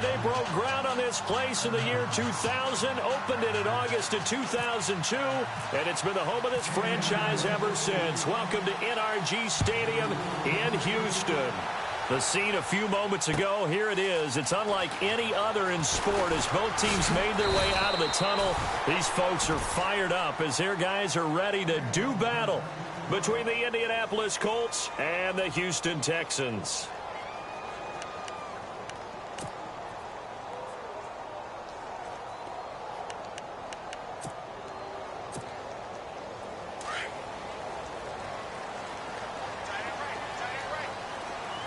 They broke ground on this place in the year 2000, opened it in August of 2002, and it's been the home of this franchise ever since. Welcome to NRG Stadium in Houston. The scene a few moments ago, here it is. It's unlike any other in sport as both teams made their way out of the tunnel. These folks are fired up as their guys are ready to do battle between the Indianapolis Colts and the Houston Texans.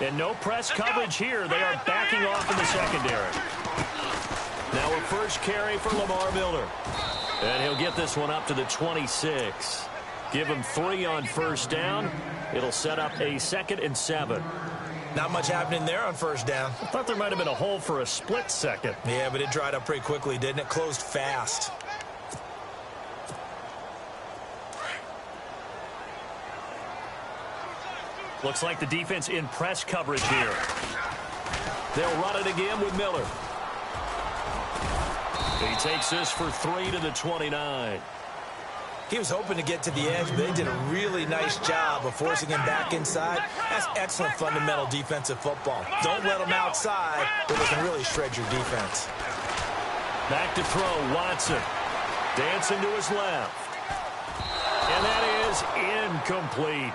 And no press coverage here. They are backing off in the secondary. Now a first carry for Lamar Miller. And he'll get this one up to the 26. Give him 3 on first down. It'll set up a 2nd and 7. Not much happening there on first down. I thought there might have been a hole for a split second. Yeah, but it dried up pretty quickly, didn't it? Closed fast. Looks like the defense in press coverage here. They'll run it again with Miller. He takes this for 3 to the 29. He was hoping to get to the edge, but they did a really nice job of forcing him back inside. That's excellent fundamental defensive football. Don't let him outside, or they can really shred your defense. Back to throw, Watson. Dancing to his left. And that is incomplete.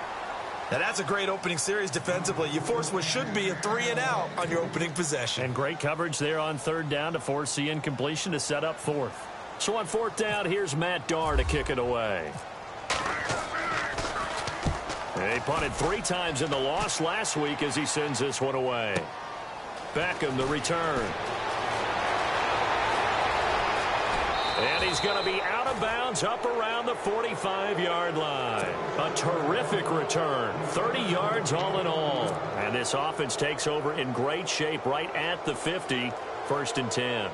Now, that's a great opening series defensively. You force what should be a 3-and-out on your opening possession. And great coverage there on third down to force the incompletion to set up fourth. So on fourth down, here's Matt Darr to kick it away. They punted 3 times in the loss last week as he sends this one away. Beckham, the return. And he's going to be out of bounds up around the 45-yard line. A terrific return. 30 yards all in all. And this offense takes over in great shape right at the 50. 1st and 10.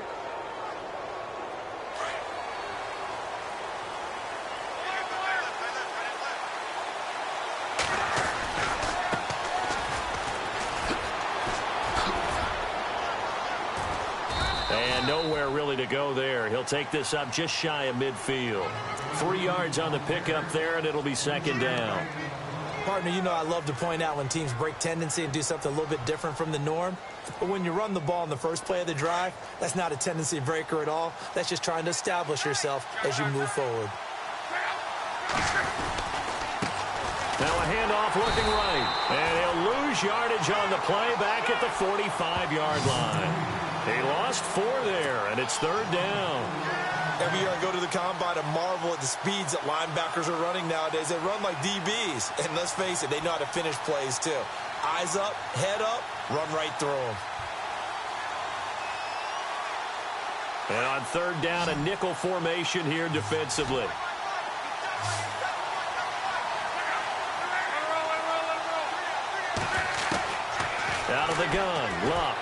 And nowhere really to go there. He'll take this up just shy of midfield. 3 yards on the pickup there, and it'll be 2nd down. Partner, you know I love to point out when teams break tendency and do something a little bit different from the norm. But when you run the ball in the first play of the drive, that's not a tendency breaker at all. That's just trying to establish yourself as you move forward. Now a handoff looking right. And he'll lose yardage on the play back at the 45-yard line. He lost 4 there, and it's 3rd down. Every year I go to the combine and marvel at the speeds that linebackers are running nowadays. They run like DBs. And let's face it, they know how to finish plays too. Eyes up, head up, run right through them. And on 3rd down, a nickel formation here defensively. Out of the gun, Luck.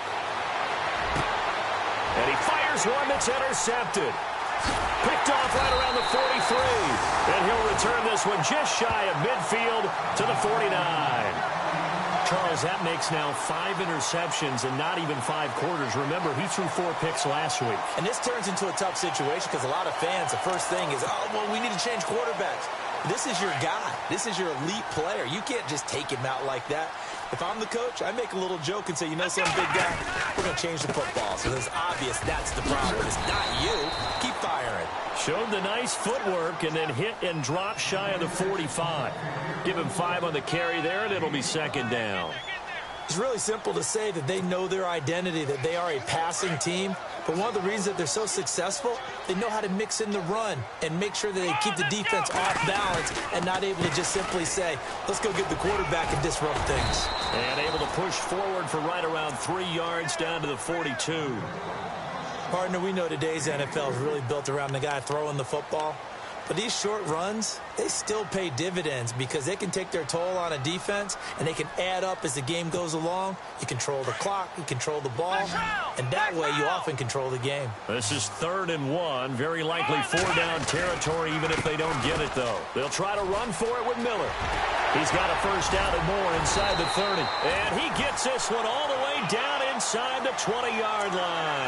And he fires one that's intercepted. Picked off right around the 43. And he'll return this one just shy of midfield to the 49. Charles, that makes now 5 interceptions and not even 5 quarters. Remember, he threw 4 picks last week. And this turns into a tough situation because a lot of fans, the first thing is, oh, well, we need to change quarterbacks. This is your guy. This is your elite player. You can't just take him out like that. If I'm the coach, I make a little joke and say, you know, some big guy, we're going to change the football. So it's obvious that's the problem. It's not you. Keep firing. Showed the nice footwork and then hit and drop shy of the 45. Give him 5 on the carry there, and it'll be 2nd down. It's really simple to say that they know their identity, that they are a passing team. But one of the reasons that they're so successful, they know how to mix in the run and make sure that they keep the defense off balance and not able to just simply say, let's go get the quarterback and disrupt things. And able to push forward for right around 3 yards down to the 42. Partner, we know today's NFL is really built around the guy throwing the football. But these short runs, they still pay dividends because they can take their toll on a defense and they can add up as the game goes along. You control the clock, you control the ball, and that way you often control the game. This is 3rd and 1. Very likely 4-down territory even if they don't get it, though. They'll try to run for it with Miller. He's got a first down and more inside the 30. And he gets this one all the way down inside the 20-yard line.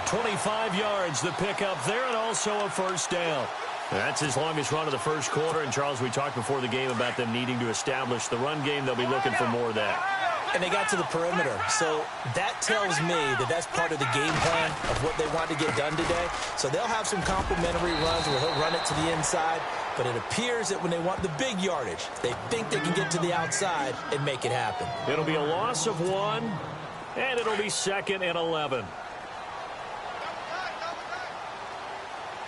25 yards the pickup there, and also a first down. That's his longest run of the first quarter. And, Charles, we talked before the game about them needing to establish the run game. They'll be looking for more of that. And they got to the perimeter. So that tells me that that's part of the game plan of what they want to get done today. So they'll have some complementary runs where he'll run it to the inside. But it appears that when they want the big yardage, they think they can get to the outside and make it happen. It'll be a loss of 1, and it'll be 2nd and 11.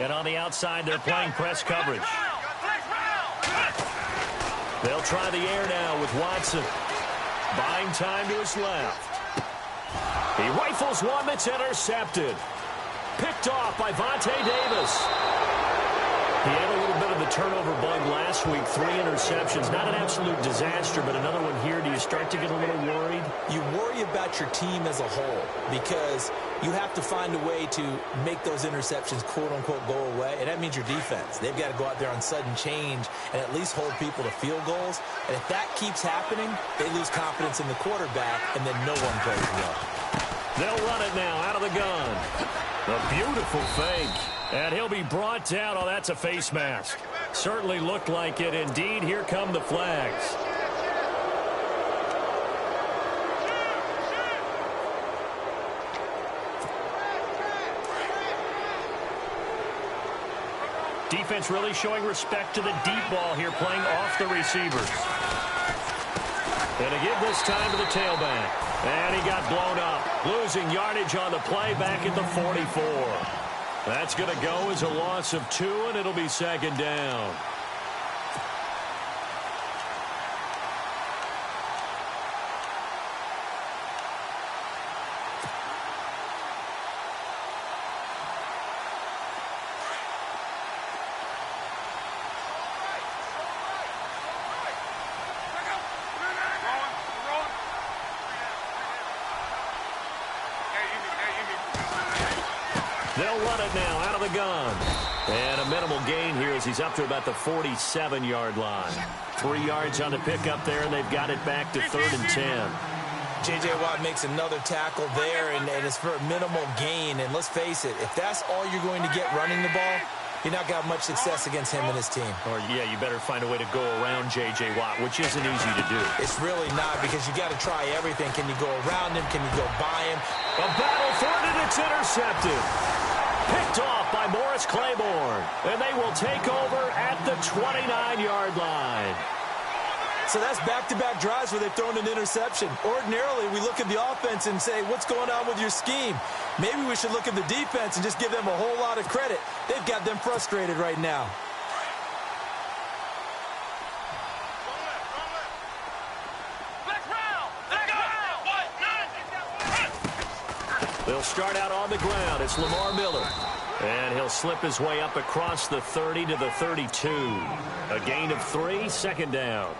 And on the outside, they're playing press coverage. They'll try the air now with Watson. Buying time to his left. He rifles one that's intercepted. Picked off by Vontae Davis. He had a little bit of the turnover bug last week. 3 interceptions. Not an absolute disaster, but another one here. Do you start to get a little worried? You worry about your team as a whole because you have to find a way to make those interceptions, quote-unquote, go away. And that means your defense. They've got to go out there on sudden change and at least hold people to field goals. And if that keeps happening, they lose confidence in the quarterback, and then no one plays well. They'll run it now out of the gun. A beautiful fake. And he'll be brought down. Oh, that's a face mask. Certainly looked like it. Indeed, here come the flags. Defense really showing respect to the deep ball here, playing off the receivers. And to give this time to the tailback. And he got blown up. Losing yardage on the play back at the 44. That's going to go as a loss of 2, and it'll be 2nd down. They'll run it now out of the gun. And a minimal gain here as he's up to about the 47-yard line. 3 yards on the pickup there, and they've got it back to 3rd and 10. J.J. Watt makes another tackle there, and it's for a minimal gain. And let's face it, if that's all you're going to get running the ball, you're not got much success against him and his team. Or, yeah, you better find a way to go around J.J. Watt, which isn't easy to do. It's really not because you got to try everything. Can you go around him? Can you go by him? A battle for it, and it's intercepted. Picked off by Morris Claiborne. And they will take over at the 29-yard line. So that's back-to-back drives where they've thrown an interception. Ordinarily, we look at the offense and say, what's going on with your scheme? Maybe we should look at the defense and just give them a whole lot of credit. They've got them frustrated right now. They'll start out on the ground. It's Lamar Miller. And he'll slip his way up across the 30 to the 32. A gain of 3, 2nd down.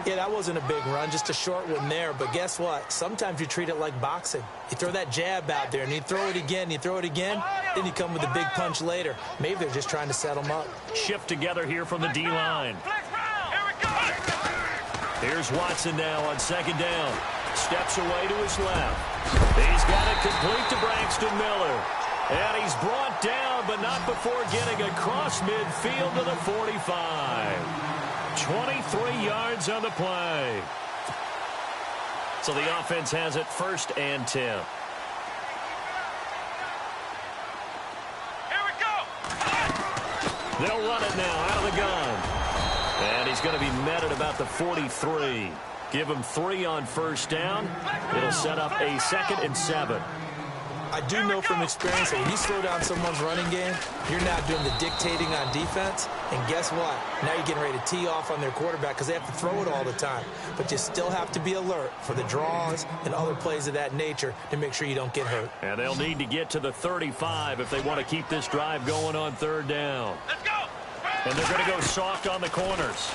Yeah, that wasn't a big run, just a short one there. But guess what? Sometimes you treat it like boxing. You throw that jab out there, and you throw it again, you throw it again, then you come with a big punch later. Maybe they're just trying to set them up. Shift together here from the D-line. Here's Watson now on 2nd down. Steps away to his left. He's got it complete to Braxton Miller. And he's brought down, but not before getting across midfield to the 45. 23 yards on the play. So the offense has it 1st and 10. Here we go. They'll run it now out of the gun. And he's going to be met at about the 43. Give him 3 on 1st down. It'll set up a 2nd and 7. I do know from experience that when you slow down someone's running game, you're not doing the dictating on defense. And guess what? Now you're getting ready to tee off on their quarterback because they have to throw it all the time. But you still have to be alert for the draws and other plays of that nature to make sure you don't get hurt. And they'll need to get to the 35 if they want to keep this drive going on 3rd down. Let's go. And they're going to go soft on the corners.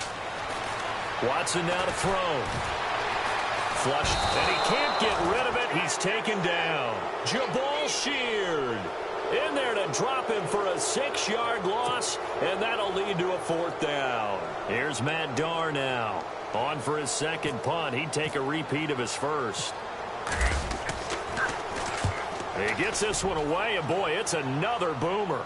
Watson now to throw. Flushed, and he can't get rid of it. He's taken down. Jabal Sheard in there to drop him for a 6-yard loss, and that'll lead to a 4th down. Here's Matt Darr now. On for his 2nd punt. He'd take a repeat of his first. He gets this one away, and boy, it's another boomer.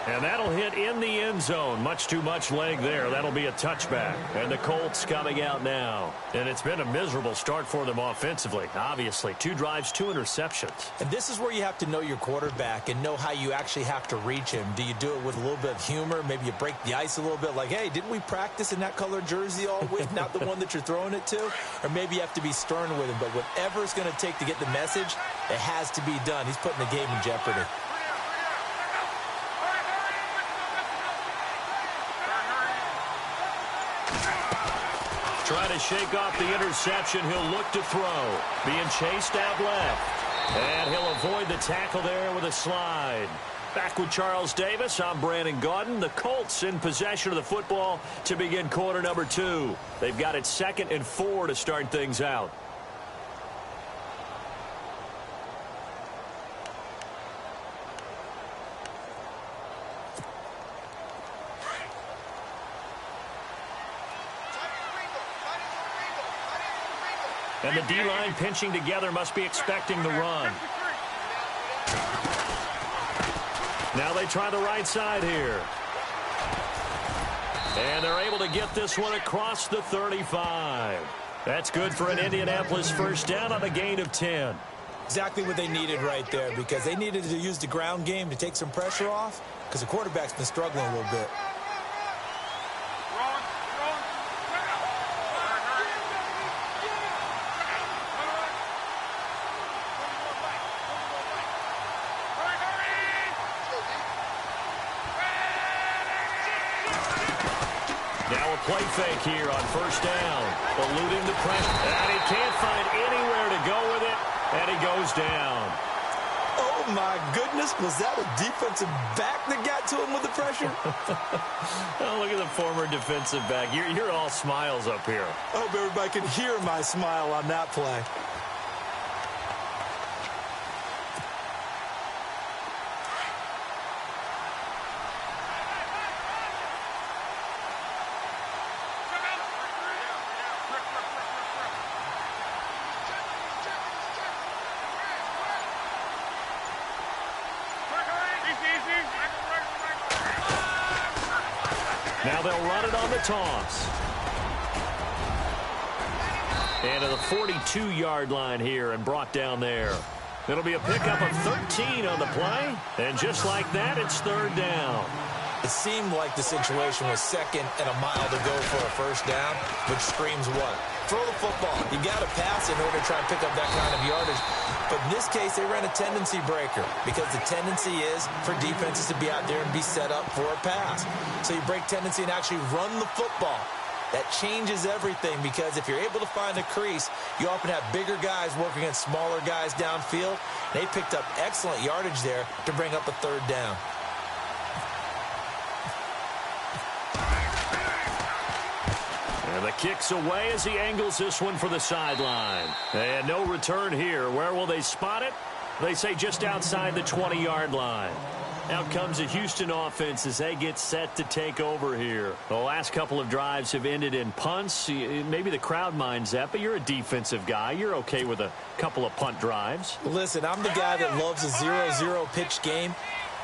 And that'll hit in the end zone. Much too much leg there. That'll be a touchback. And the Colts coming out now. And it's been a miserable start for them offensively. Obviously, 2 drives, 2 interceptions. And this is where you have to know your quarterback and know how you actually have to reach him. Do you do it with a little bit of humor? Maybe you break the ice a little bit like, hey, didn't we practice in that colored jersey all week? Not the one that you're throwing it to? Or maybe you have to be stern with him. But whatever it's going to take to get the message, it has to be done. He's putting the game in jeopardy. Trying to shake off the interception. He'll look to throw. Being chased out left. And he'll avoid the tackle there with a slide. Back with Charles Davis. I'm Brandon Gaudin. The Colts in possession of the football to begin quarter number 2. They've got it 2nd and 4 to start things out. And the D-line pinching together must be expecting the run. Now they try the right side here. And they're able to get this one across the 35. That's good for an Indianapolis first down on a gain of 10. Exactly what they needed right there, because they needed to use the ground game to take some pressure off, because the quarterback's been struggling a little bit. Now a play fake here on first down. Eluding the pressure. And he can't find anywhere to go with it. And he goes down. Oh, my goodness. Was that a defensive back that got to him with the pressure? Oh, look at the former defensive back. You're all smiles up here. I hope everybody can hear my smile on that play. Now they'll run it on the toss. And to the 42-yard line here and brought down there. It'll be a pickup of 13 on the play. And just like that, it's third down. It seemed like the situation was 2nd and a mile to go for a first down, which screams what? Throw the football. You got to pass in order to try and pick up that kind of yardage. But in this case, they ran a tendency breaker, because the tendency is for defenses to be out there and be set up for a pass. So you break tendency and actually run the football. That changes everything, because if you're able to find a crease, you often have bigger guys working against smaller guys downfield. They picked up excellent yardage there to bring up a third down. And the kick's away as he angles this one for the sideline. And no return here. Where will they spot it? They say just outside the 20-yard line. Out comes the Houston offense as they get set to take over here. The last couple of drives have ended in punts. Maybe the crowd minds that, but you're a defensive guy. You're okay with a couple of punt drives. Listen, I'm the guy that loves a 0-0 pitch game.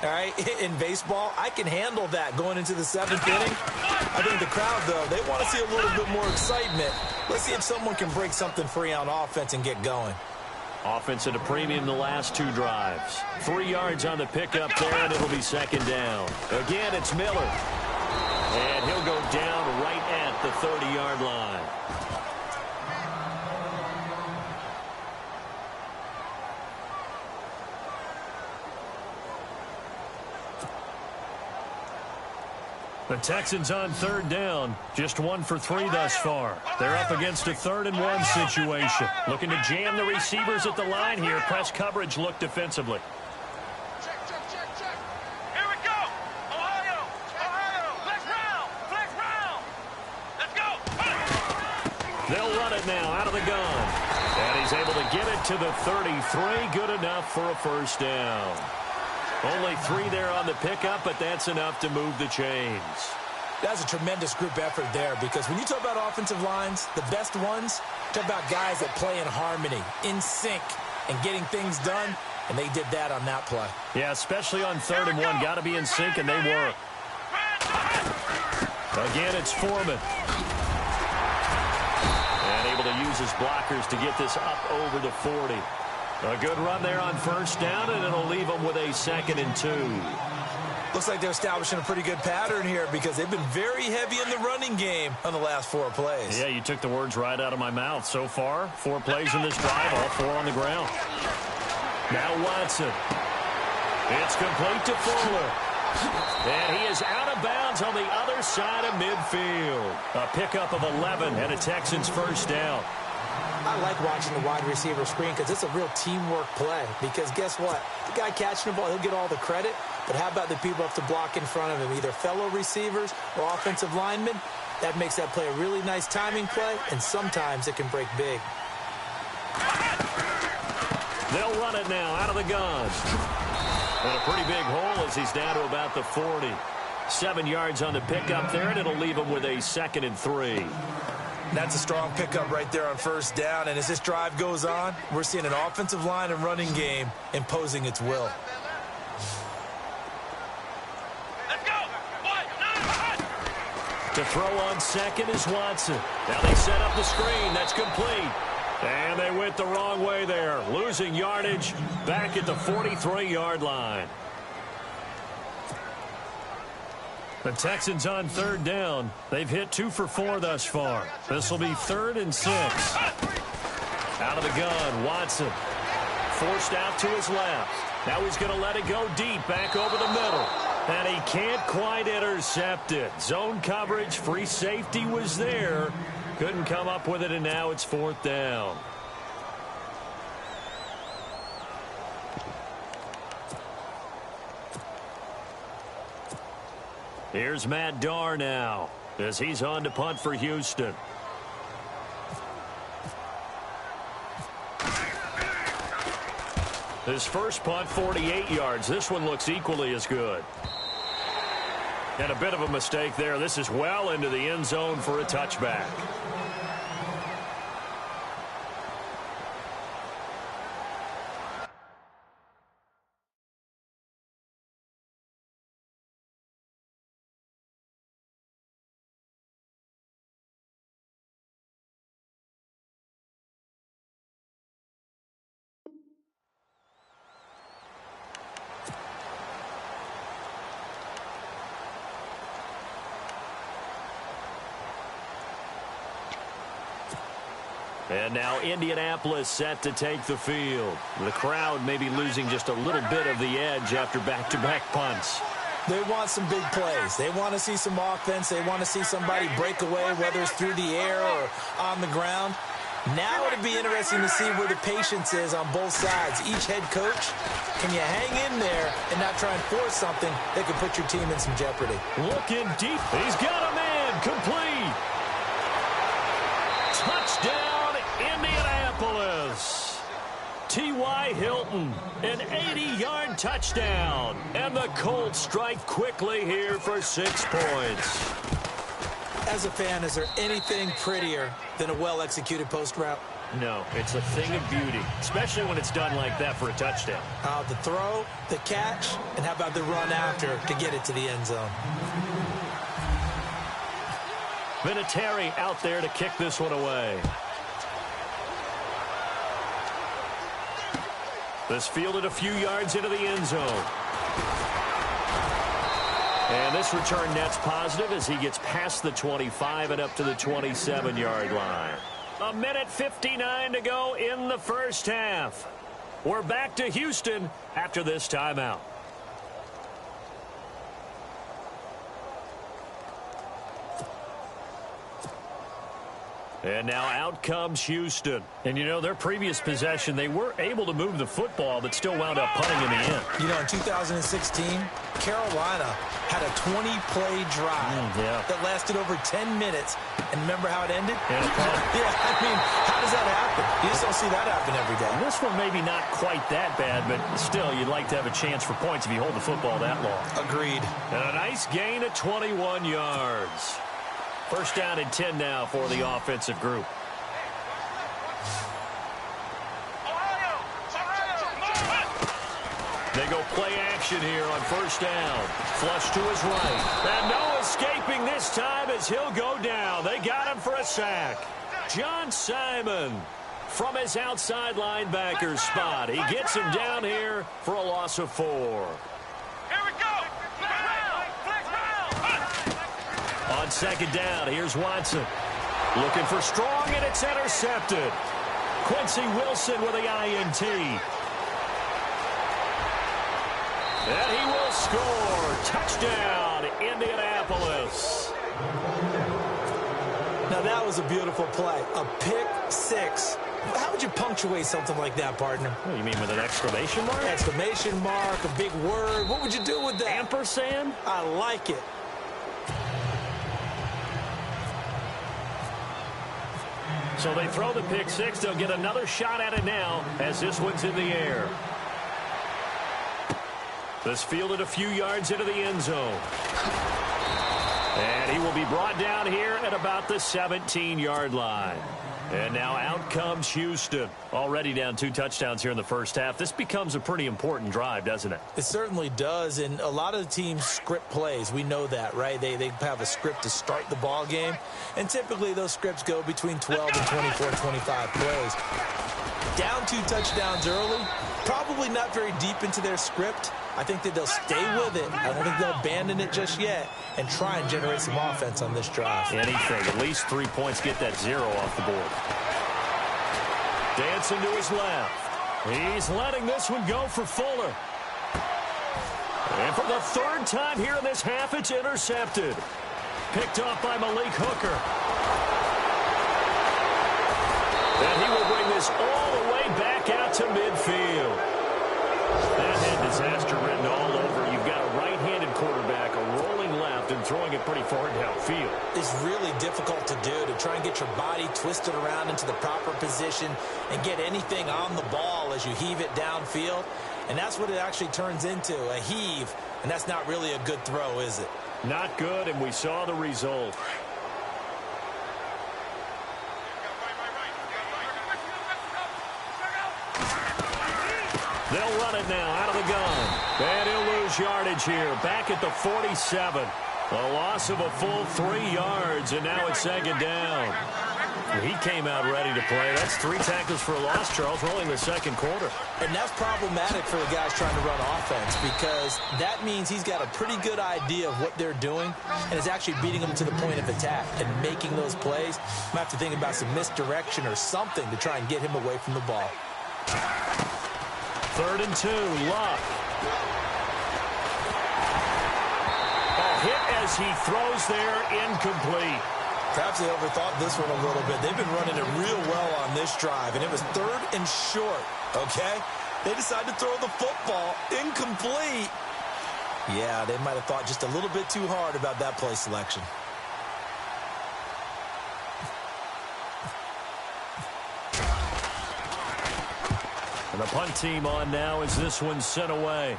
All right, in baseball, I can handle that going into the 7th inning. I think the crowd, though, they want to see a little bit more excitement. Let's see if someone can break something free on offense and get going. Offense at a premium the last 2 drives. 3 yards on the pickup there, and it'll be second down. Again, it's Miller. And he'll go down right at the 30-yard line. The Texans on third down. Just 1 for 3 thus far. They're up against a 3rd and 1 situation. Looking to jam the receivers at the line here. Press coverage look defensively. Check. Here we go. Ohio. Flex round. Let's go. They'll run it now out of the gun. And he's able to get it to the 33. Good enough for a first down. Only 3 there on the pickup, but that's enough to move the chains. That's a tremendous group effort there, because when you talk about offensive lines, the best ones, talk about guys that play in harmony, in sync. and getting things done, and they did that on that play. Yeah, especially on 3rd and 1. Got to be in sync, and they were. Again, it's Foreman. And able to use his blockers to get this up over the 40. A good run there on 1st down, and it'll leave them with a 2nd and 2. Looks like they're establishing a pretty good pattern here because they've been very heavy in the running game on the last 4 plays. Yeah, you took the words right out of my mouth. So far, 4 plays in this drive, all 4 on the ground. Now Watson. It's complete to Fuller. And he is out of bounds on the other side of midfield. A pickup of 11 and a Texans 1st down. I like watching the wide receiver screen because it's a real teamwork play. Because guess what? The guy catching the ball, he'll get all the credit. But how about the people up to block in front of him, either fellow receivers or offensive linemen? That makes that play a really nice timing play, and sometimes it can break big. They'll run it now out of the gun. And a pretty big hole as he's down to about the 40. 7 yards on the pickup there, and it'll leave him with a 2nd and 3. That's a strong pickup right there on 1st down. And as this drive goes on, we're seeing an offensive line and running game imposing its will. Let's go. To throw on 2nd is Watson. Now they set up the screen. That's complete. And they went the wrong way there. Losing yardage back at the 43-yard line. The Texans on 3rd down. They've hit 2 for 4 thus far. This will be 3rd and 6. Out of the gun, Watson. Forced out to his left. Now he's going to let it go deep, back over the middle. And he can't quite intercept it. Zone coverage, free safety was there. Couldn't come up with it, and now it's 4th down. Here's Matt Darr now as he's on to punt for Houston. His first punt, 48 yards. This one looks equally as good. And a bit of a mistake there. This is well into the end zone for a touchback. And now Indianapolis set to take the field. The crowd may be losing just a little bit of the edge after back-to-back punts. They want some big plays. They want to see some offense. They want to see somebody break away, whether it's through the air or on the ground. Now it'll be interesting to see where the patience is on both sides. Each head coach, can you hang in there and not try and force something that could put your team in some jeopardy? Looking deep. He's got a man. Complete. Touchdown, Indianapolis. T.Y. Hilton, an 80-yard touchdown. And the Colts strike quickly here for 6 points. As a fan, is there anything prettier than a well-executed post route? No, it's a thing of beauty, especially when it's done like that for a touchdown. The throw, the catch, and how about the run after to get it to the end zone? Vinatieri out there to kick this one away. This fielded a few yards into the end zone. And this return net's positive as he gets past the 25 and up to the 27-yard line. 1:59 to go in the first half. We're back to Houston after this timeout. And now out comes Houston. And, you know, their previous possession, they were able to move the football, but still wound up punting in the end. You know, in 2016, Carolina had a 20-play drive that lasted over 10 minutes. And remember how it ended? And a punt. Yeah, I mean, how does that happen? You just don't see that happen every day. This one maybe not quite that bad, but still, you'd like to have a chance for points if you hold the football that long. Agreed. And a nice gain of 21 yards. First down and 10 now for the offensive group. Ohio, 7 They go play action here on first down. Flush to his right. And no escaping this time as he'll go down. They got him for a sack. John Simon from his outside linebacker spot. He gets him down here for a loss of 4. Here we go. On second down, here's Watson. Looking for Strong, and it's intercepted. Quincy Wilson with the INT. And he will score. Touchdown, Indianapolis. Now, that was a beautiful play. A pick six. How would you punctuate something like that, partner? Oh, you mean with an exclamation mark? Exclamation mark, a big word. What would you do with that? Ampersand? I like it. So they throw the pick six. They'll get another shot at it now as this one's in the air. This fielded a few yards into the end zone. And he will be brought down here at about the 17-yard line. And now out comes Houston. Already down 2 touchdowns here in the first half. This becomes a pretty important drive, doesn't it? It certainly does, and a lot of the teams script plays. We know that, right? They have a script to start the ball game, and typically those scripts go between 12 and 24, 25 plays. Down 2 touchdowns early, probably not very deep into their script. I think that they'll stay with it. I don't think they'll abandon it just yet and try and generate some offense on this drive. Anything. At least 3 points. Get that 0 off the board. Dancing to his left. He's letting this one go for Fuller. And for the 3rd time here in this half, it's intercepted. Picked off by Malik Hooker. And he will bring this all the way back out to midfield. That had disaster written all over. You've got a right-handed quarterback, a rolling left, and throwing it pretty far downfield. It's really difficult to do, to try and get your body twisted around into the proper position and get anything on the ball as you heave it downfield. And that's what it actually turns into, a heave. And that's not really a good throw, is it? Not good, and we saw the result. They'll run it now out of the gun. And he'll lose yardage here. Back at the 47. A loss of a full 3 yards, and now it's second down. He came out ready to play. That's 3 tackles for a loss, Charles, rolling the second quarter. And that's problematic for the guys trying to run offense because that means he's got a pretty good idea of what they're doing and is actually beating them to the point of attack and making those plays. Might have to think about some misdirection or something to try and get him away from the ball. 3rd and 2, Luck. A hit as he throws there, incomplete. Perhaps they overthought this one a little bit. They've been running it real well on this drive, and it was 3rd and short, okay? They decided to throw the football, incomplete. Yeah, they might have thought just a little bit too hard about that play selection. And the punt team on now as this one's sent away.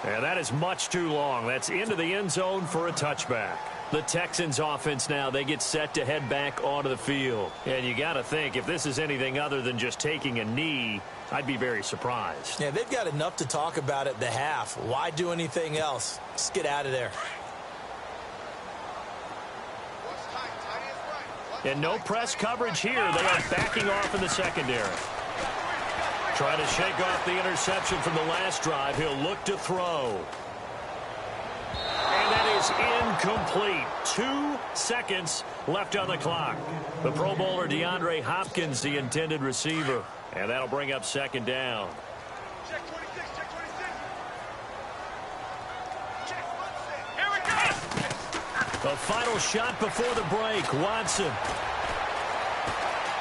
And that is much too long. That's into the end zone for a touchback. The Texans offense now, they get set to head back onto the field. And you got to think, if this is anything other than just taking a knee, I'd be very surprised. Yeah, they've got enough to talk about at the half. Why do anything else? Just get out of there. And no press coverage here. They are backing off in the secondary. Trying to shake off the interception from the last drive. He'll look to throw. And that is incomplete. 2 seconds left on the clock. The Pro Bowler DeAndre Hopkins, the intended receiver. And that'll bring up second down. Check 26, check 26. Here we go. The final shot before the break. Watson.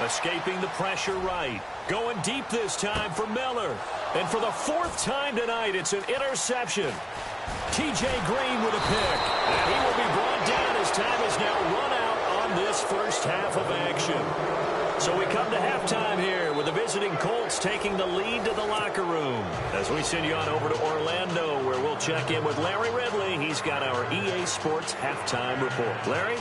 Escaping the pressure right. Going deep this time for Miller. And for the 4th time tonight, it's an interception. T.J. Green with a pick. And he will be brought down as time is now run out on this first half of action. So we come to halftime here with the visiting Colts taking the lead to the locker room. As we send you on over to Orlando, where we'll check in with Larry Ridley. He's got our EA Sports halftime report. Larry?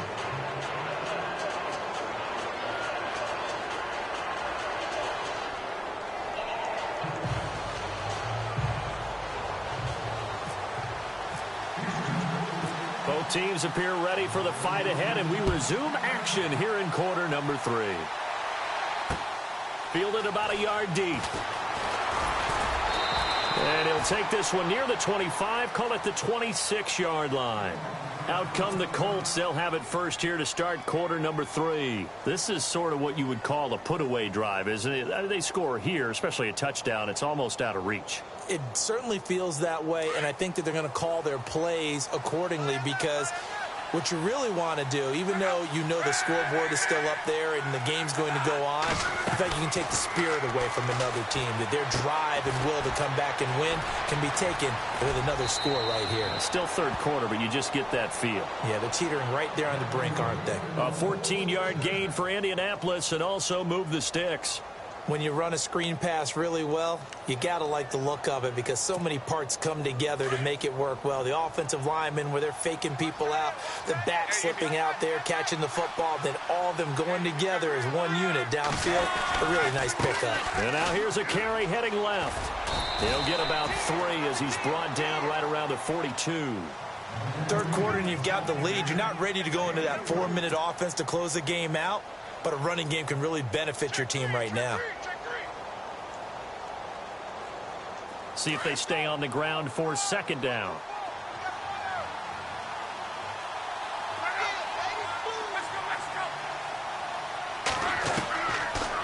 teams appear ready for the fight ahead, and we resume action here in quarter number 3. Fielded about a yard deep. And he'll take this one near the 25, call it the 26-yard line. Out come the Colts. They'll have it first here to start quarter number 3. This is sort of what you would call a put-away drive, isn't it? They score here, especially a touchdown. It's almost out of reach. It certainly feels that way, and I think that they're going to call their plays accordingly, because what you really want to do, even though you know the scoreboard is still up there and the game's going to go on, in fact, you can take the spirit away from another team, that their drive and will to come back and win can be taken with another score right here. Still third quarter, but you just get that feel. Yeah, they're teetering right there on the brink, aren't they? A 14-yard gain for Indianapolis, and also move the sticks. When you run a screen pass really well, you got to like the look of it, because so many parts come together to make it work well. The offensive linemen, where they're faking people out, the back slipping out there, catching the football, then all of them going together as one unit downfield. A really nice pickup. And now here's a carry heading left. He'll get about 3 as he's brought down right around the 42. Third quarter and you've got the lead. You're not ready to go into that 4-minute offense to close the game out, but a running game can really benefit your team right now. See if they stay on the ground for second down.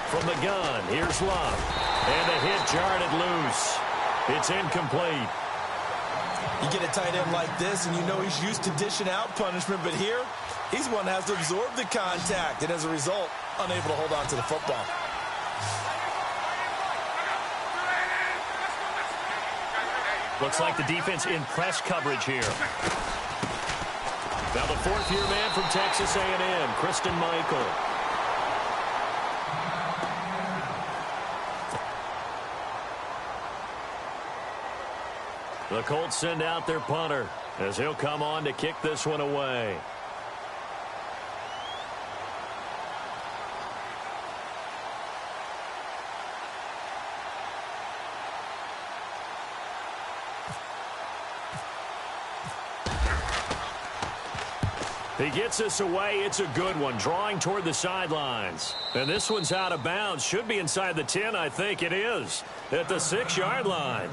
From the gun, here's Love. And the hit jarred it loose. It's incomplete. You get a tight end like this, and you know he's used to dishing out punishment, but here, he's one that has to absorb the contact, and as a result, unable to hold on to the football. Looks like the defense in press coverage here. Now the fourth-year man from Texas A&M, Christian Michael. The Colts send out their punter as he'll come on to kick this one away. He gets this away. It's a good one, drawing toward the sidelines. And this one's out of bounds. Should be inside the 10, I think it is, at the 6-yard line.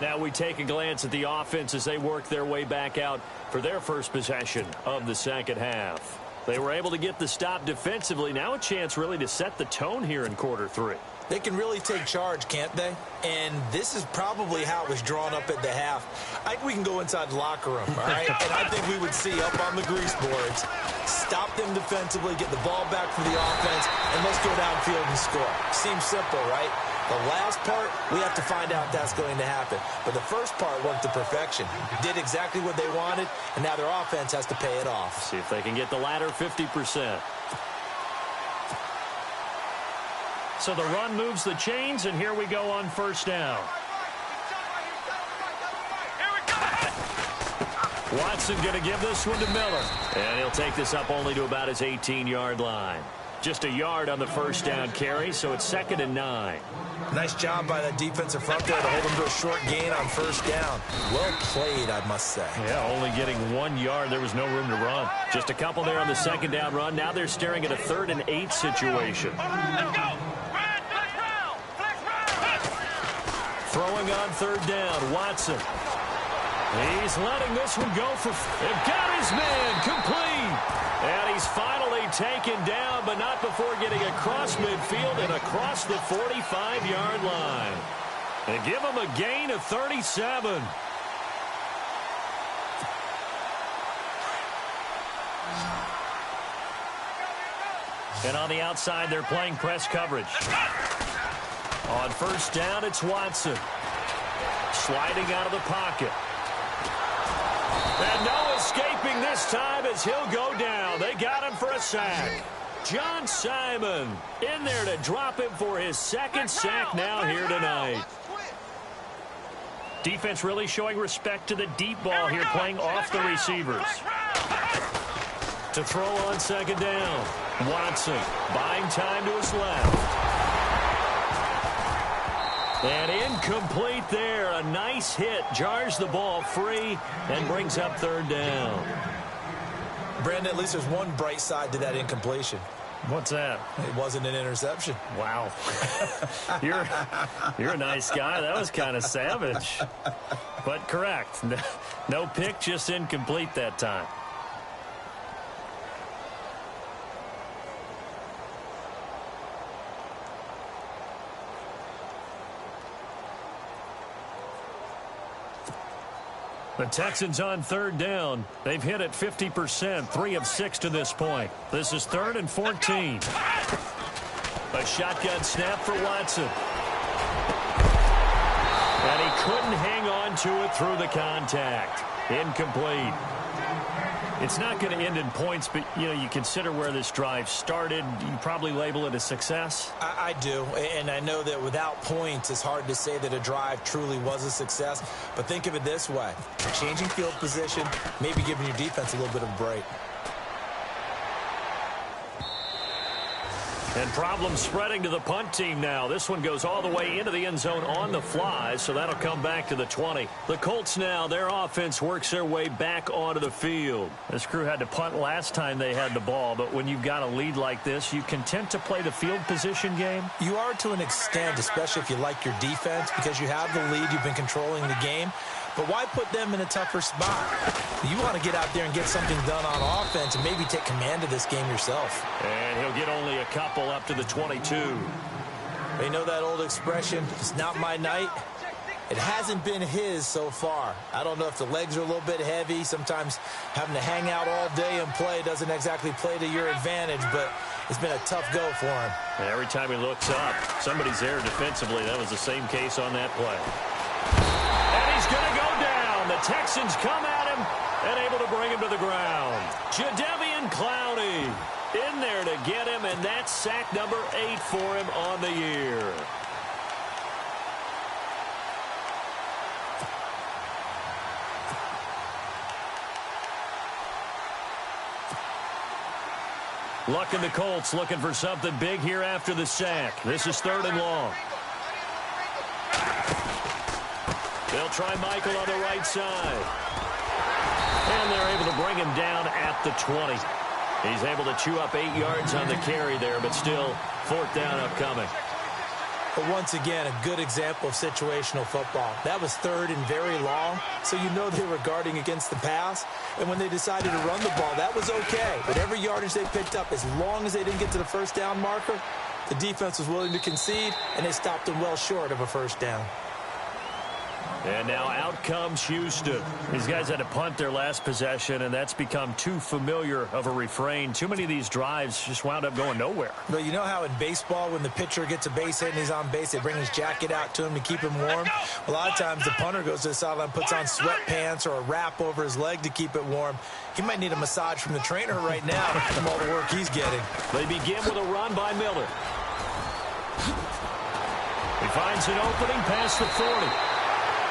Now we take a glance at the offense as they work their way back out for their first possession of the second half. They were able to get the stop defensively. Now a chance really to set the tone here in quarter 3. They can really take charge, can't they? And this is probably how it was drawn up at the half. I think we can go inside the locker room, all right? And I think we would see up on the grease boards, stop them defensively, get the ball back for the offense, and let's go downfield and score. Seems simple, right? The last part, we have to find out that's going to happen. But the first part worked to perfection. Did exactly what they wanted, and now their offense has to pay it off. See if they can get the latter 50%. So the run moves the chains, and here we go on first down. Watson going to give this one to Miller. And he'll take this up only to about his 18-yard line. Just a yard on the first down carry, so it's 2nd and 9. Nice job by that defensive front there to hold him to a short gain on first down. Well played, I must say. Yeah, only getting 1 yard. There was no room to run. Just a couple there on the second down run. Now they're staring at a 3rd and 8 situation. Let's go! Throwing on 3rd down, Watson. He's letting this one go for... They've got his man complete. And he's finally taken down, but not before getting across midfield and across the 45-yard line. And give him a gain of 37. And on the outside, they're playing press coverage. On first down, it's Watson. Sliding out of the pocket. And no escaping this time as he'll go down. They got him for a sack. John Simon in there to drop him for his 2nd sack now here tonight. Defense really showing respect to the deep ball here, playing off the receivers. To throw on 2nd down. Watson buying time to his left. And incomplete there. A nice hit. Jars the ball free and brings up third down. Brandon, at least there's one bright side to that incompletion. What's that? It wasn't an interception. Wow. You're a nice guy. That was kind of savage. But correct. No pick, just incomplete that time. The Texans on third down. They've hit it 50%, 3 of 6 to this point. This is 3rd and 14. A shotgun snap for Watson. And he couldn't hang on to it through the contact. Incomplete. It's not going to end in points, but, you consider where this drive started. You probably label it a success. I do, and I know that without points, it's hard to say that a drive truly was a success. But think of it this way. Changing field position, maybe giving your defense a little bit of a break. And problem spreading to the punt team now. This one goes all the way into the end zone on the fly, so that'll come back to the 20. The Colts now, their offense works their way back onto the field. This crew had to punt last time they had the ball, but when you've got a lead like this, you content to play the field position game? You are to an extent, especially if you like your defense, because you have the lead, you've been controlling the game. But why put them in a tougher spot? You want to get out there and get something done on offense and maybe take command of this game yourself. And he'll get only a couple up to the 22. You know that old expression, it's not my night? It hasn't been his so far. I don't know if the legs are a little bit heavy. Sometimes having to hang out all day and play doesn't exactly play to your advantage, but it's been a tough go for him. And every time he looks up, somebody's there defensively. That was the same case on that play. And he's going to go down. The Texans come at him and able to bring him to the ground. Jadeveon Clowney in there to get him, and that's sack number 8 for him on the year. Luck in the Colts looking for something big here after the sack. This is 3rd and long. They'll try Michael on the right side. And they're able to bring him down at the 20. He's able to chew up 8 yards on the carry there, but still 4th down upcoming. But once again, a good example of situational football. That was 3rd and very long, so you know they were guarding against the pass. And when they decided to run the ball, that was okay. But every yardage they picked up, as long as they didn't get to the 1st down marker, the defense was willing to concede, and they stopped them well short of a 1st down. And now out comes Houston. These guys had to punt their last possession, and that's become too familiar of a refrain. Too many of these drives just wound up going nowhere. But you know how in baseball, when the pitcher gets a base hit and he's on base, they bring his jacket out to him to keep him warm? A lot of times the punter goes to the sideline, puts on sweatpants or a wrap over his leg to keep it warm. He might need a massage from the trainer right now from all the work he's getting. They begin with a run by Miller. He finds an opening past the 40.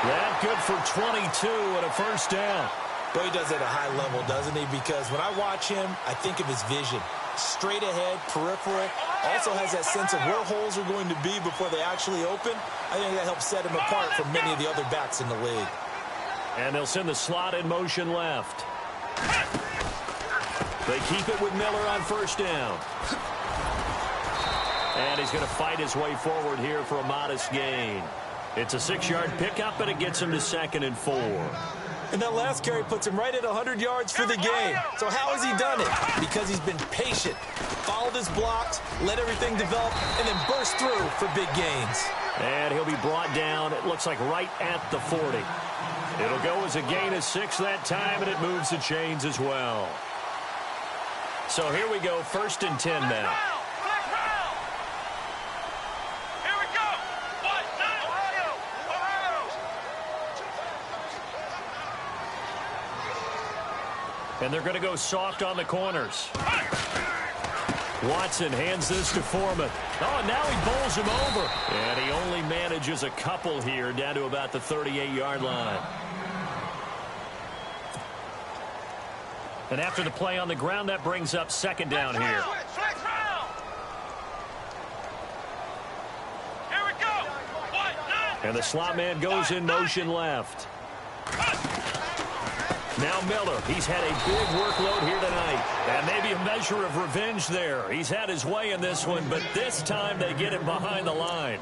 That good for 22 and a 1st down. Well, he does it at a high level, doesn't he? Because when I watch him, I think of his vision. Straight ahead, peripheral. Also has that sense of where holes are going to be before they actually open. I think that helps set him apart from many of the other backs in the league. And they'll send the slot in motion left. They keep it with Miller on 1st down. And he's going to fight his way forward here for a modest gain. It's a 6-yard pickup, and it gets him to 2nd and 4. And that last carry puts him right at 100 yards for the game. So how has he done it? Because he's been patient, followed his blocks, let everything develop, and then burst through for big gains. And he'll be brought down, it looks like right at the 40. It'll go as a gain of 6 that time, and it moves the chains as well. So here we go, 1st and 10 now. And they're going to go soft on the corners. Watson hands this to Foreman. Oh, and now he bowls him over. And he only manages a couple here down to about the 38-yard line. And after the play on the ground, that brings up 2nd down here. Here we go. 1, 9. And the slot man goes in motion left. Now Miller, he's had a big workload here tonight. And maybe a measure of revenge there. He's had his way in this one, but this time they get him behind the line.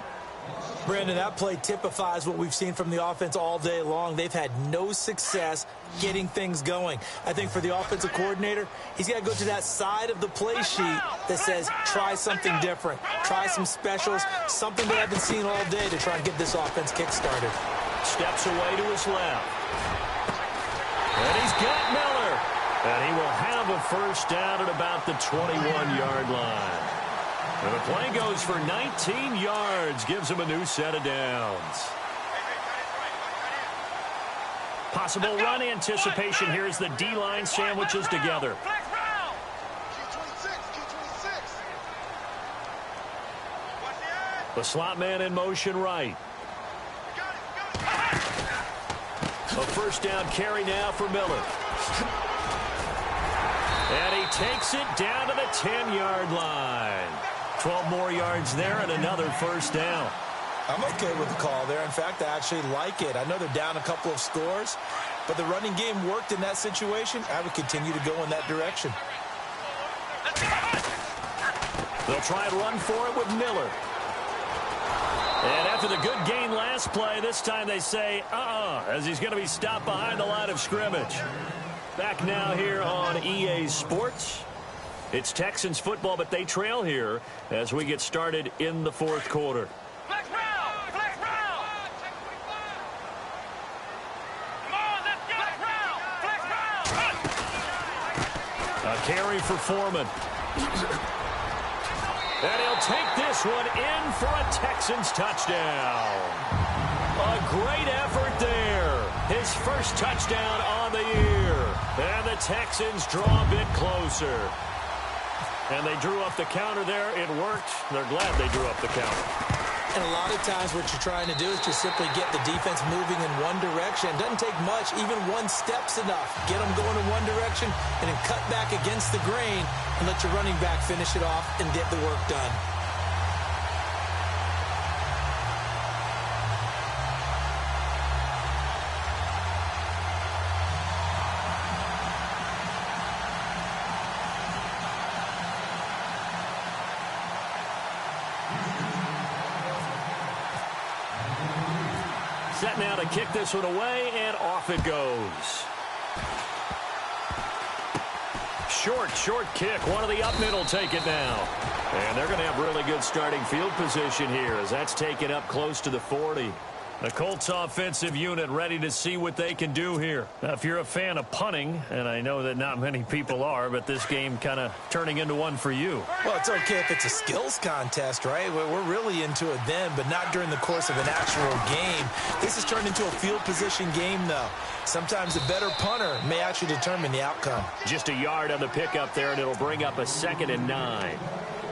Brandon, that play typifies what we've seen from the offense all day long. They've had no success getting things going. I think for the offensive coordinator, he's got to go to that side of the play sheet that says, try something different. Try some specials, something they haven't seen all day to try and get this offense kick-started. Steps away to his left. And he's got Miller. And he will have a first down at about the 21-yard line. And the play goes for 19 yards, gives him a new set of downs. Possible run anticipation here as the D-line sandwiches together. The slot man in motion right. A first down carry now for Miller. And he takes it down to the 10-yard line. 12 more yards there and another first down. I'm okay with the call there. In fact, I actually like it. I know they're down a couple of scores, but the running game worked in that situation. I would continue to go in that direction. They'll try and run for it with Miller. And after the good gain last play, this time they say, as he's going to be stopped behind the line of scrimmage. Back now here on EA Sports. It's Texans football, but they trail here as we get started in the fourth quarter. Flex round! Flex round! Come on, let's go! Flex round! Flex round! A carry for Foreman. And he'll take this one in for a Texans touchdown. A great effort there. His first touchdown on the year. And the Texans draw a bit closer. And they drew up the counter there. It worked. They're glad they drew up the counter. And a lot of times what you're trying to do is just simply get the defense moving in one direction. It doesn't take much. Even one step's enough. Get them going in one direction and then cut back against the grain and let your running back finish it off and get the work done. Set now to kick this one away, and off it goes. Short kick. One of the up middle take it now. And they're going to have really good starting field position here as that's taken up close to the 40. The Colts offensive unit ready to see what they can do here. Now, if you're a fan of punting, and I know that not many people are, but this game kind of turning into one for you. Well, it's okay if it's a skills contest, right? We're really into it then, but not during the course of an actual game. This has turned into a field position game, though. Sometimes a better punter may actually determine the outcome. Just a yard on the pickup there, and it'll bring up a 2nd and 9.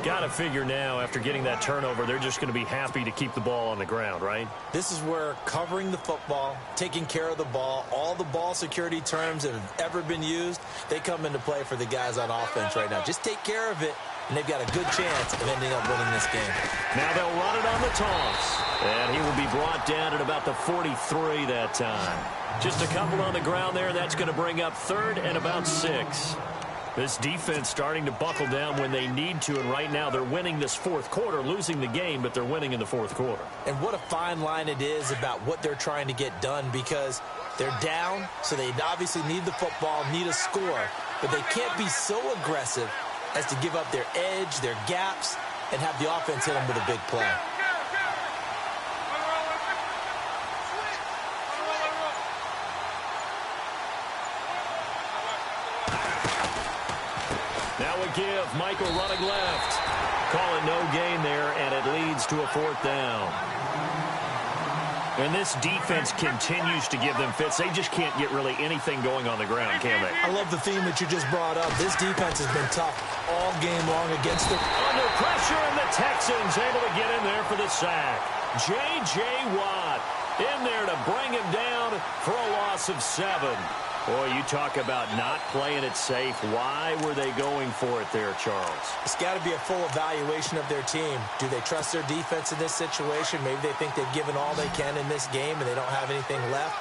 Got to figure now, after getting that turnover, they're just going to be happy to keep the ball on the ground, right? This is where covering the football, taking care of the ball, all the ball security terms that have ever been used, they come into play for the guys on offense right now. Just take care of it, and they've got a good chance of ending up winning this game. Now they'll run it on the toss, and he will be brought down at about the 43 that time. Just a couple on the ground there. That's going to bring up 3rd and about 6. This defense starting to buckle down when they need to, and right now they're winning this fourth quarter, losing the game, but they're winning in the fourth quarter. And what a fine line it is about what they're trying to get done, because they're down, so they obviously need the football, need a score, but they can't be so aggressive as to give up their edge, their gaps, and have the offense hit them with a big play. Give Michael running left. Call it no gain there, and it leads to a 4th down. And this defense continues to give them fits. They just can't get really anything going on the ground, can they? I love the theme that you just brought up. This defense has been tough all game long against them. Under pressure, and the Texans able to get in there for the sack. J.J. Watt in there to bring him down for a loss of 7. Boy, you talk about not playing it safe. Why were they going for it there, Charles? It's got to be a full evaluation of their team. Do they trust their defense in this situation? Maybe they think they've given all they can in this game and they don't have anything left.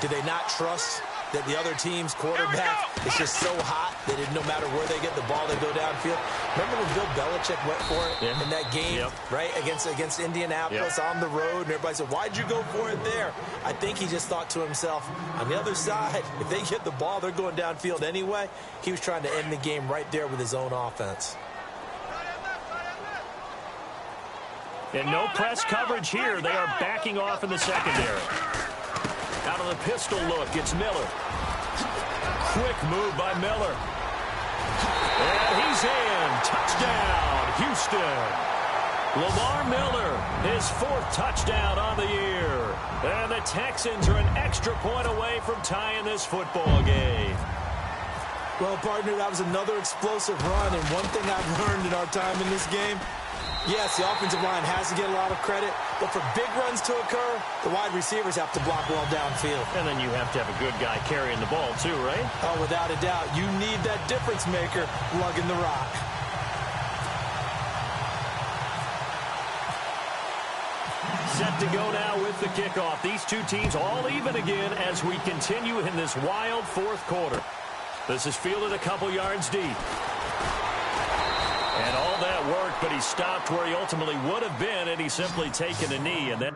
Do they not trust that the other team's quarterback is just so hot that no matter where they get the ball, they go downfield? Remember when Bill Belichick went for it in that game, right, against Indianapolis on the road, and everybody said, why'd you go for it there? I think he just thought to himself, on the other side, if they get the ball, they're going downfield anyway. He was trying to end the game right there with his own offense. And no press coverage here. They are backing off in the secondary. Out of the pistol look, it's Miller. Quick move by Miller. And he's in. Touchdown, Houston. Lamar Miller, his 4th touchdown on the year. And the Texans are an extra point away from tying this football game. Well, partner, that was another explosive run. And one thing I've learned in our time in this game, yes, the offensive line has to get a lot of credit, but for big runs to occur, the wide receivers have to block well downfield. And then you have to have a good guy carrying the ball too, right? Oh, without a doubt. You need that difference maker lugging the rock. Set to go now with the kickoff. These two teams all even again as we continue in this wild 4th quarter. This is fielded a couple yards deep. And all that worked, but he stopped where he ultimately would have been, and he's simply taken a knee. And then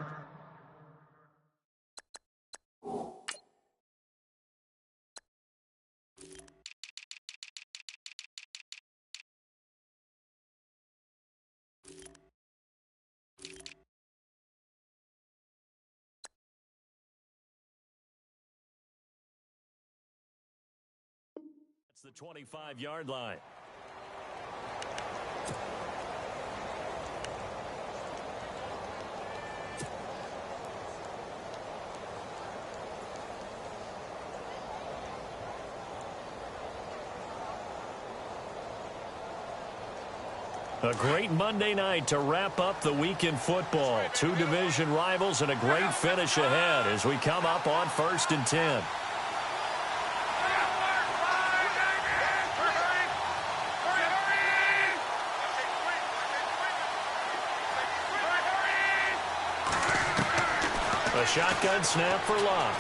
it's the 25-yard line. A great Monday night to wrap up the week in football. 2 division rivals and a great finish ahead as we come up on 1st and 10. A shotgun snap for Locke.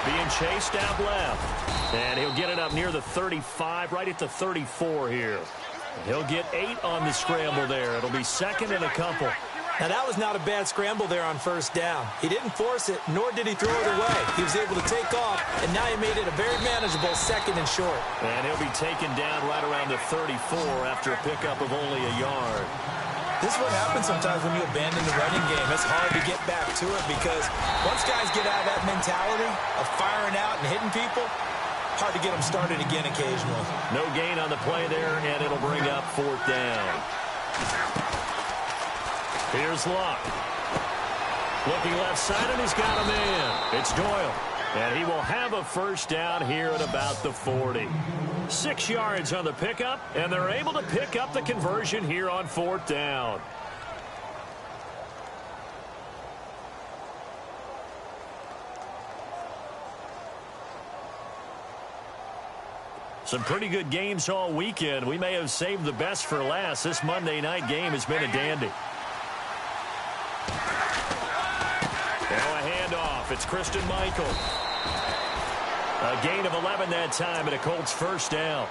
Being chased out left. And he'll get it up near the 35, right at the 34 here. He'll get 8 on the scramble there. It'll be 2nd and a couple. Now, that was not a bad scramble there on 1st down. He didn't force it, nor did he throw it away. He was able to take off, and now he made it a very manageable 2nd and short. And he'll be taken down right around the 34 after a pickup of only a yard. This is what happens sometimes when you abandon the running game. It's hard to get back to it because once guys get out of that mentality of firing out and hitting people, hard to get them started again occasionally. No gain on the play there, and it'll bring up 4th down. Here's Locke. Looking left side, and he's got him in. It's Doyle. And he will have a 1st down here at about the 40. 6 yards on the pickup, and they're able to pick up the conversion here on 4th down. Some pretty good games all weekend. We may have saved the best for last. This Monday night game has been a dandy. Now a handoff. It's Christian Michael. A gain of 11 that time, and a Colts 1st down.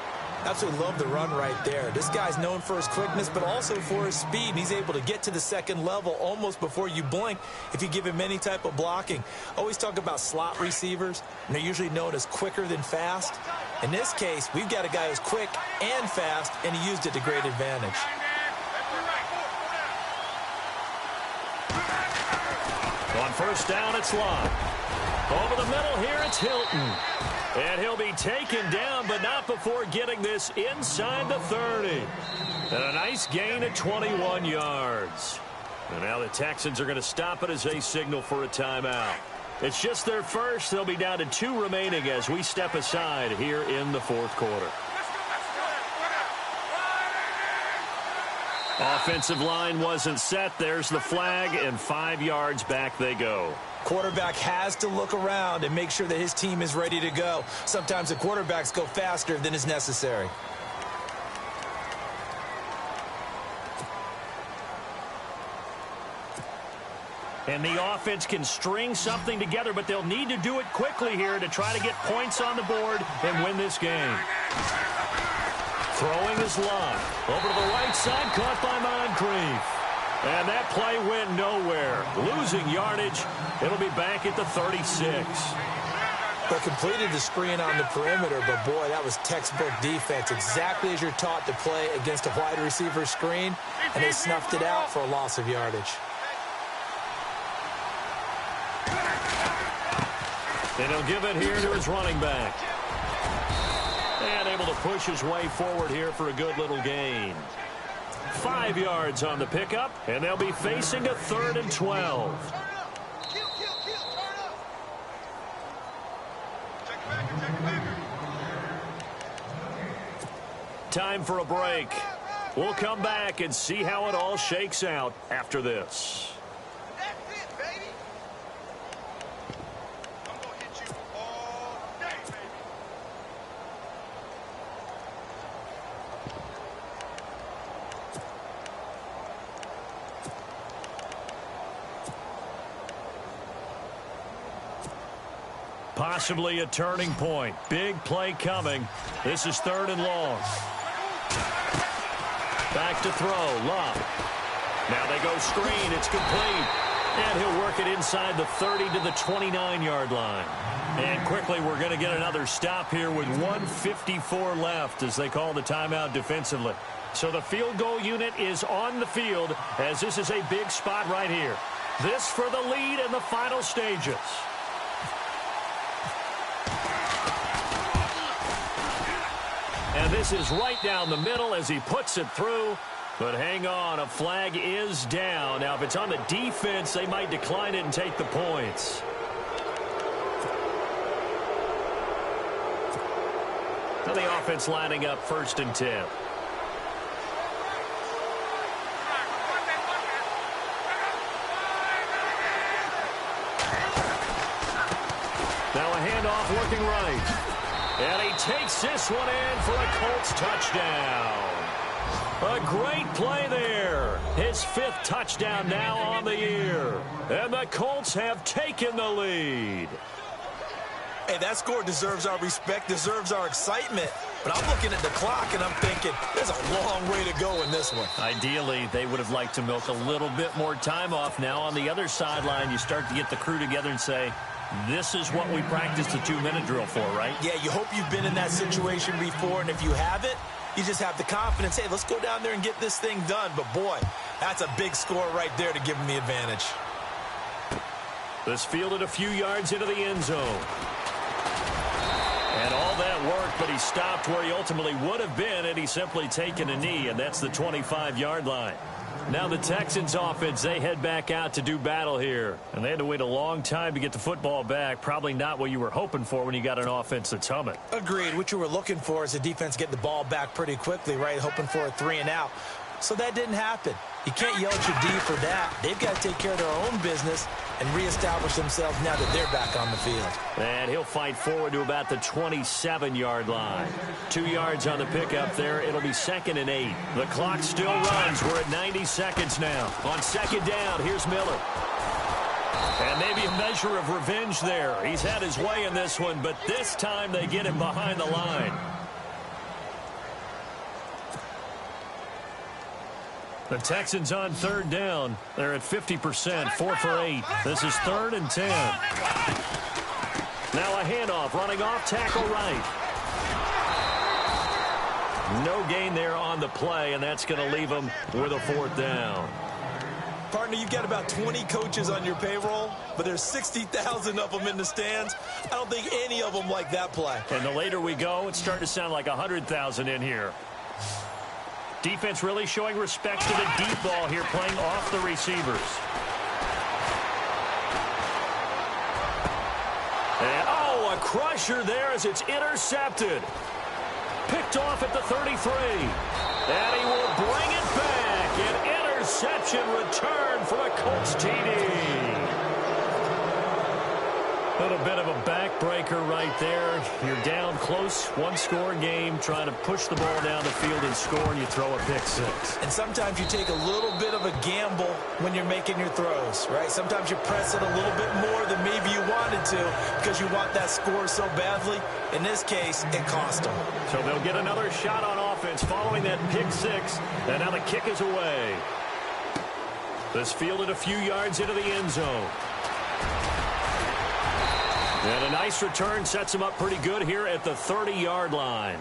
Absolutely love the run right there. This guy's known for his quickness, but also for his speed. He's able to get to the 2nd level almost before you blink if you give him any type of blocking. Always talk about slot receivers, and they're usually known as quicker than fast. In this case, we've got a guy who's quick and fast, and he used it to great advantage. On 1st down, it's Locke. Over the middle here, it's Hilton. And he'll be taken down, but not before getting this inside the 30. And a nice gain of 21 yards. And now the Texans are going to stop it as they signal for a timeout. It's just their first. They'll be down to 2 remaining as we step aside here in the 4th quarter. Offensive line wasn't set. There's the flag, and 5 yards back they go. Quarterback has to look around and make sure that his team is ready to go. Sometimes the quarterbacks go faster than is necessary. And the offense can string something together, but they'll need to do it quickly here to try to get points on the board and win this game. Throwing is Love. Over to the right side, caught by Moncrief. And that play went nowhere. Losing yardage. It'll be back at the 36. They completed the screen on the perimeter, but boy, that was textbook defense. Exactly as you're taught to play against a wide receiver screen, and they snuffed it out for a loss of yardage. And he'll give it here to his running back. And able to push his way forward here for a good little gain. 5 yards on the pickup, and they'll be facing a 3rd and 12. Time for a break. We'll come back and see how it all shakes out after this. Possibly a turning point. Big play coming. This is 3rd and long. Back to throw. Love. Now they go screen. It's complete. And he'll work it inside the 30 to the 29-yard line. And quickly we're going to get another stop here with 1:54 left as they call the timeout defensively. So the field goal unit is on the field as this is a big spot right here. This for the lead in the final stages. And this is right down the middle as he puts it through. But hang on, a flag is down. Now, if it's on the defense, they might decline it and take the points. Now the offense lining up 1st and 10. Now a handoff working right. And he takes this one in for a Colts touchdown. A great play there. His 5th touchdown now on the year. And the Colts have taken the lead. Hey, that score deserves our respect, deserves our excitement. But I'm looking at the clock, and I'm thinking, there's a long way to go in this one. Ideally, they would have liked to milk a little bit more time off. Now on the other sideline, you start to get the crew together and say, this is what we practiced a 2-minute drill for, right? Yeah, you hope you've been in that situation before, and if you haven't, you just have the confidence, hey, let's go down there and get this thing done. But, boy, that's a big score right there to give them the advantage. This fielded a few yards into the end zone. And all that work, but he stopped where he ultimately would have been had he simply taken a knee, and that's the 25-yard line. Now the Texans offense, they head back out to do battle here. And they had to wait a long time to get the football back. Probably not what you were hoping for when you got an offense that's humming. Agreed. What you were looking for is the defense get the ball back pretty quickly, right? Hoping for a 3-and-out. So that didn't happen. You can't yell at your D for that. They've got to take care of their own business and reestablish themselves now that they're back on the field. And he'll fight forward to about the 27-yard line. 2 yards on the pickup there. It'll be 2nd and 8. The clock still runs. We're at 90 seconds now. On 2nd down, here's Miller. And maybe a measure of revenge there. He's had his way in this one, but this time they get him behind the line. The Texans on 3rd down. They're at 50%, 4 for 8. This is 3rd and 10. Now a handoff, running off, tackle right. No gain there on the play, and that's going to leave them with a 4th down. Partner, you've got about 20 coaches on your payroll, but there's 60,000 of them in the stands. I don't think any of them like that play. And the later we go, it's starting to sound like 100,000 in here. Defense really showing respect to the deep ball here, playing off the receivers. And, oh, a crusher there as it's intercepted. Picked off at the 33. And he will bring it back. And interception return for a Colts TD. A little bit of a backbreaker right there. You're down close, one-score game, trying to push the ball down the field and score, and you throw a pick six. And sometimes you take a little bit of a gamble when you're making your throws, right? Sometimes you press it a little bit more than maybe you wanted to because you want that score so badly. In this case, it cost them. So they'll get another shot on offense following that pick six, and now the kick is away. This fielded a few yards into the end zone. And a nice return sets him up pretty good here at the 30-yard line.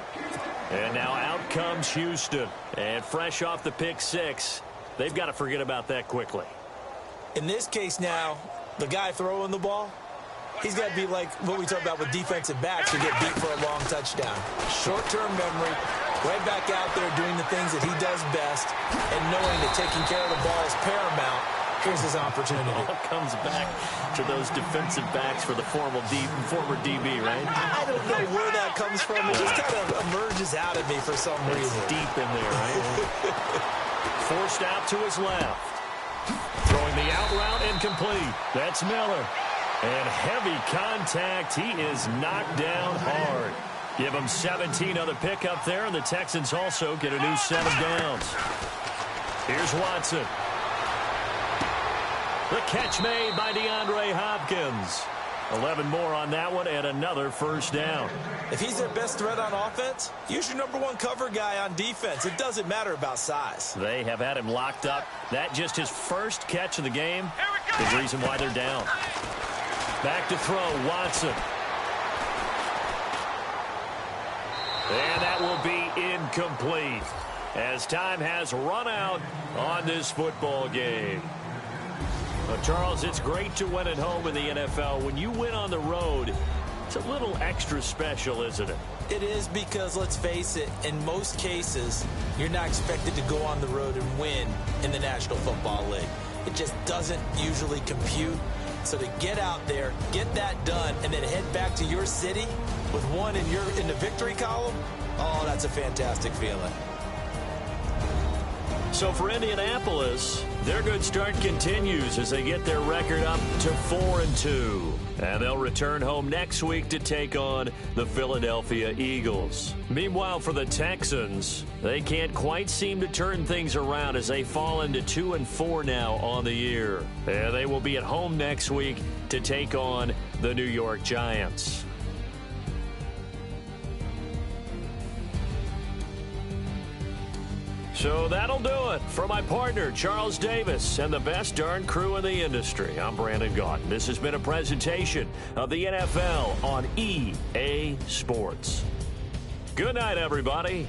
And now out comes Houston. And fresh off the pick six, they've got to forget about that quickly. In this case now, the guy throwing the ball, he's got to be like what we talk about with defensive backs who get beat for a long touchdown. Short-term memory, right back out there doing the things that he does best, and knowing that taking care of the ball is paramount. Here's his opportunity. It all comes back to those defensive backs for the former DB, right? I don't know where that comes from. It just kind of emerges out of me for some reason. It's deep in there, right? Forced out to his left. Throwing the out route incomplete. That's Miller. And heavy contact. He is knocked down hard. Give him 17 on the pickup there, and the Texans also get a new set of downs. Here's Watson. The catch made by DeAndre Hopkins. 11 more on that one and another first down. If he's their best threat on offense, use your number one cover guy on defense. It doesn't matter about size. They have had him locked up. That just his first catch of the game. The reason why they're down. Back to throw, Watson. And that will be incomplete as time has run out on this football game. Well, Charles, it's great to win at home in the NFL. When you win on the road, it's a little extra special, isn't it? It is because, let's face it, in most cases, you're not expected to go on the road and win in the National Football League. It just doesn't usually compute. So to get out there, get that done, and then head back to your city with one in the victory column, oh, that's a fantastic feeling. So for Indianapolis, their good start continues as they get their record up to 4-2. And they'll return home next week to take on the Philadelphia Eagles. Meanwhile, for the Texans, they can't quite seem to turn things around as they fall into 2-4 now on the year. And they will be at home next week to take on the New York Giants. So that'll do it. For my partner, Charles Davis, and the best darn crew in the industry, I'm Brandon Gaudin. This has been a presentation of the NFL on EA Sports. Good night, everybody.